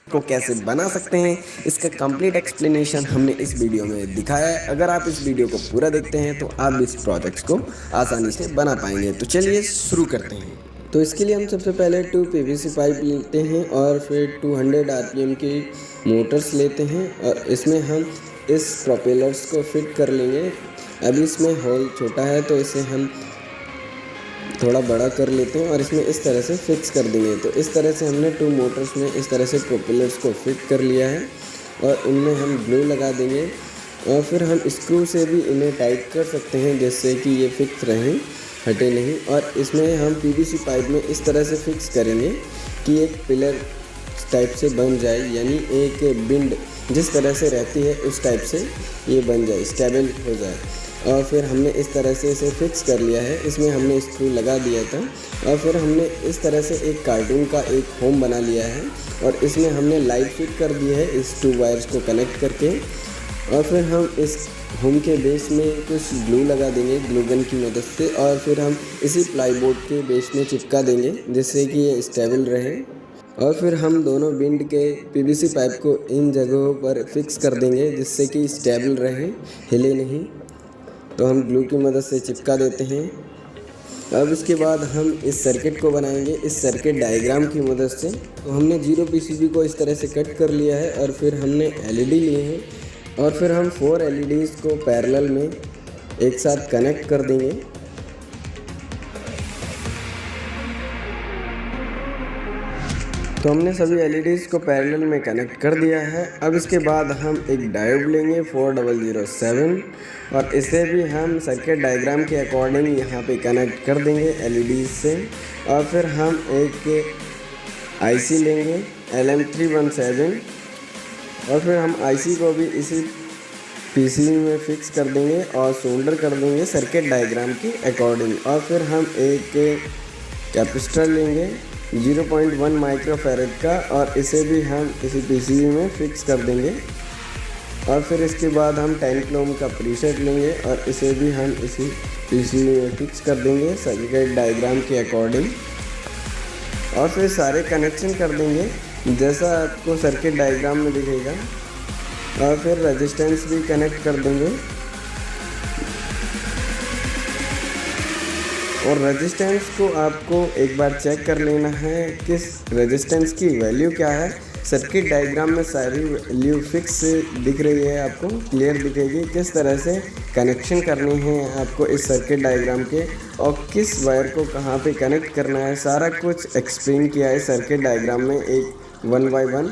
को कैसे बना सकते हैं, इसका कंप्लीट एक्सप्लेनेशन हमने इस वीडियो में दिखाया है। अगर आप इस वीडियो को पूरा देखते हैं तो आप भी इस प्रोजेक्ट्स को आसानी से बना पाएंगे। तो चलिए शुरू करते हैं। तो इसके लिए हम सबसे पहले 2 पीवीसी पाइप लेते हैं और फिर 200 आरपीएम की मोटर्स लेते हैं और इसमें हम इस प्रोपेलर्स को फिट कर लेंगे। अभी इसमें होल छोटा है तो इसे हम थोड़ा बड़ा कर लेते हैं और इसमें इस तरह से फिक्स कर देंगे। तो इस तरह से हमने 2 मोटर्स में इस तरह से प्रोपेलर्स को फिट कर लिया है और इनमें हम ग्लू लगा देंगे और फिर हम स्क्रू से भी इन्हें टाइट कर सकते हैं जिससे कि ये फिक्स रहें, हटे नहीं। और इसमें हम पीवीसी पाइप में इस तरह से फिक्स करेंगे कि एक पिलर टाइप से बन जाए, यानी एक बिंड जिस तरह से रहती है उस टाइप से ये बन जाए, स्टेबल हो जाए। और फिर हमने इस तरह से इसे फिक्स कर लिया है। इसमें हमने स्क्रू लगा दिया था और फिर हमने इस तरह से एक कार्टून का एक होम बना लिया है और इसमें हमने लाइट फिट कर दी है इस 2 वायर्स को कनेक्ट करके। और फिर हम इस होम के बेस में कुछ ग्लू लगा देंगे ग्लू गन की मदद से और फिर हम इसी प्लाईबोर्ड के बेस में चिपका देंगे जिससे कि ये स्टेबल रहे। और फिर हम दोनों बिंड के पीवीसी पाइप को इन जगहों पर फिक्स कर देंगे जिससे कि स्टेबल रहे, हिले नहीं। तो हम ग्लू की मदद से चिपका देते हैं। अब इसके बाद हम इस सर्किट को बनाएंगे इस सर्किट डायग्राम की मदद से। तो हमने 0 पीसीबी को इस तरह से कट कर लिया है और फिर हमने एलईडी लिए हैं और फिर हम 4 एलईडीज़ को पैरेलल में एक साथ कनेक्ट कर देंगे। तो हमने सभी एलईडीज़ को पैरेलल में कनेक्ट कर दिया है। अब इसके बाद हम एक डायोड लेंगे 4007 और इसे भी हम सर्किट डायग्राम के अकॉर्डिंग यहाँ पे कनेक्ट कर देंगे एलईडीज़ से। और फिर हम एक आईसी लेंगे LM317 और फिर हम आईसी को भी इसी पीसीबी में फिक्स कर देंगे और सोल्डर कर देंगे सर्किट डायग्राम के अकॉर्डिंग। और फिर हम एक कैपेसिटर लेंगे 0.1 माइक्रोफैरड का और इसे भी हम इसी पीसीबी में फिक्स कर देंगे। और फिर इसके बाद हम 10 किलो का प्रीसेट लेंगे और इसे भी हम इसी पीसीबी में फिक्स कर देंगे सर्किट डायग्राम के अकॉर्डिंग। और फिर सारे कनेक्शन कर देंगे जैसा आपको सर्किट डायग्राम में दिखेगा। और फिर रेजिस्टेंस भी कनेक्ट कर देंगे और रेजिस्टेंस को आपको एक बार चेक कर लेना है किस रेजिस्टेंस की वैल्यू क्या है। सर्किट डायग्राम में सारी वैल्यू फिक्स दिख रही है, आपको क्लियर दिखेगी किस तरह से कनेक्शन करनी है आपको इस सर्किट डायग्राम के और किस वायर को कहाँ पे कनेक्ट करना है। सारा कुछ एक्सप्लेन किया है सर्किट डायग्राम में एक 1 बाय 1।